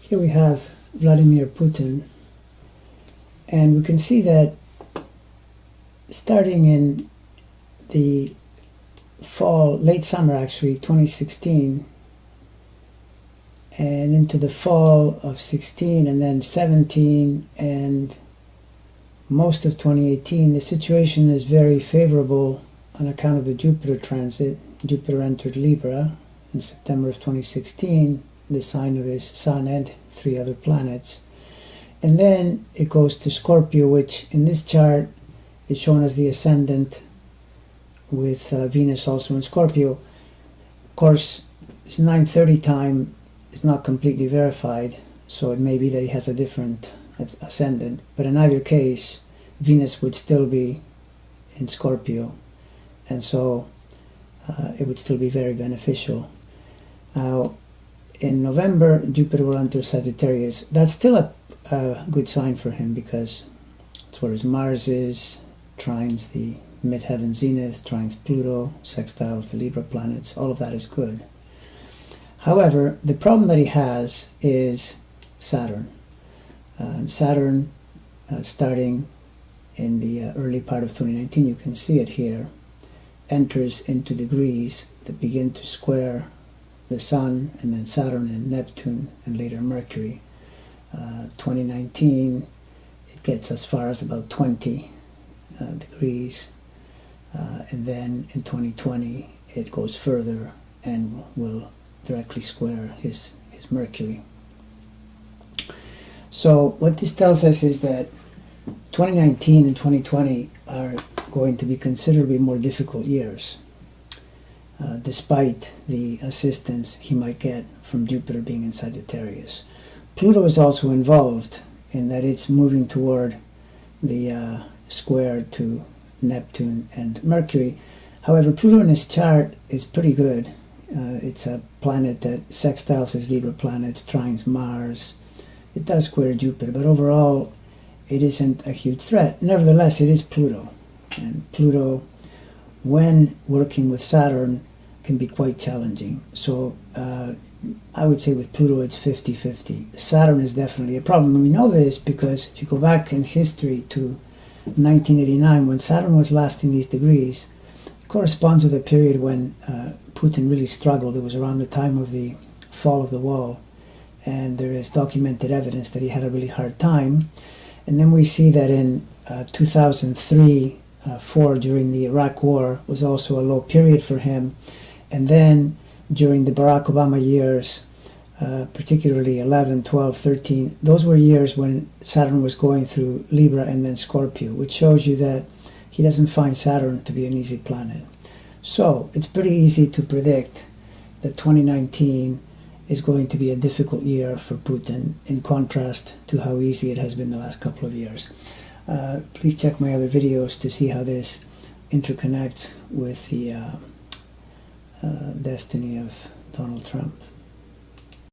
Here we have Vladimir Putin, and we can see that starting in the fall, late summer actually, 2016, and into the fall of 16 and then 17 and most of 2018, the situation is very favorable on account of the Jupiter transit. Jupiter entered Libra in September of 2016, the sign of his Sun and 3 other planets. And then it goes to Scorpio, which in this chart is shown as the ascendant with Venus also in Scorpio. Of course, it's 9:30 time is not completely verified, so it may be that he has a different ascendant, but in either case, Venus would still be in Scorpio, and so it would still be very beneficial. Now, in November, Jupiter will enter Sagittarius. That's still a good sign for him because it's where his Mars is, trines the midheaven zenith, trines Pluto, sextiles the Libra planets. All of that is good. However, the problem that he has is Saturn. Saturn, starting in the early part of 2019, you can see it here, enters into degrees that begin to square the Sun, and then Saturn and Neptune, and later Mercury. 2019, it gets as far as about 20 degrees, and then in 2020, it goes further and will directly square his Mercury. So what this tells us is that 2019 and 2020 are going to be considerably more difficult years, despite the assistance he might get from Jupiter being in Sagittarius. Pluto is also involved in that it's moving toward the square to Neptune and Mercury. However, Pluto in his chart is pretty good. It's a planet that sextiles his Libra planets, trines Mars. It does square Jupiter, but overall it isn't a huge threat. Nevertheless, it is Pluto. And Pluto, when working with Saturn, can be quite challenging. So I would say with Pluto it's 50-50. Saturn is definitely a problem. And we know this because if you go back in history to 1989, when Saturn was last in these degrees, it corresponds with a period when Putin really struggled. It was around the time of the fall of the wall, and there is documented evidence that he had a really hard time. And then we see that in 2003-4, during the Iraq War, was also a low period for him. And then during the Barack Obama years, particularly 11, 12, 13, those were years when Saturn was going through Libra and then Scorpio, which shows you that he doesn't find Saturn to be an easy planet. So it's pretty easy to predict that 2019 is going to be a difficult year for Putin, in contrast to how easy it has been the last couple of years. Please check my other videos to see how this interconnects with the destiny of Donald Trump.